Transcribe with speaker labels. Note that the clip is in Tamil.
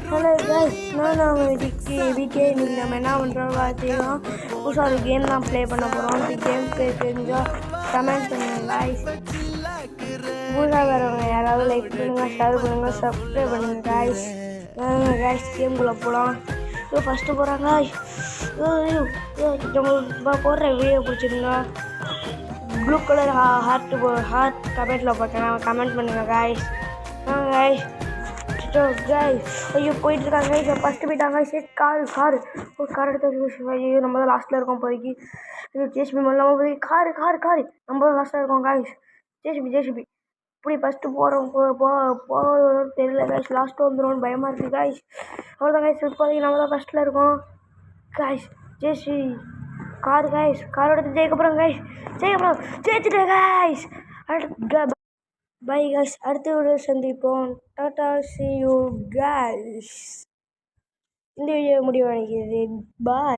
Speaker 1: ஹலோ கைஸ், நான் விகே. இன்னைக்கு நம்ம என்ன பண்ணுறோம் பார்த்தீங்கன்னா புதுசாக ஒரு கேம் தான் ப்ளே பண்ண போகிறோம். இந்த கேம் தெரிஞ்சால் கமெண்ட் பண்ணுங்கள் கைஸ். புதுசாக வரவங்க யாராவது லைக் பண்ணுங்கள், ஷேர் பண்ணுங்கள், சப்ஸ்கிரைப் பண்ணுங்கள் கைஸ். கைஸ் கேம்குள்ளே போகலாம். ஃபஸ்ட்டு போகிறாங்க. உங்களுக்கு போடுற வீடியோ பிடிச்சிருந்தா ப்ளூ கலர் ஹார்ட் கமெண்ட்டில் போட்டேன், கமெண்ட் பண்ணுங்கள் கைஸ். கைஸ் ஐயோ போயிட்டு இருக்காங்க கைஸ். ஃபஸ்ட்டு போயிட்டாங்க. சரி கார் எடுத்து ஐயோ நம்ம தான் லாஸ்ட்டில் இருக்கோம் போய்க்கு. ஜேசிபி இல்லாமல் போய் காரு நம்ம தான் லாஸ்ட்டில் இருக்கோம் கைஸ். ஜேசிபி இப்படி ஃபஸ்ட்டு போகிறோம் தெரியல கைஸ். லாஸ்ட்டு வந்துடும் பயமாக இருக்குது கைஸ். அவ்வளோதான் கைஸ். இப்போதைக்கு நம்ம தான் ஃபஸ்ட்டில் இருக்கோம் கைஸ். Car guys. கார் எடுத்து ஜெயிக்கப்புறம் கைஸ். ஜெயிச்சிட்டேன் கைஸ். Bye guys. அடுத்த வீடியோ சந்திப்போம். Tata, see you guys. இந்த வீடியோ முடிவடைகிறது. பாய்.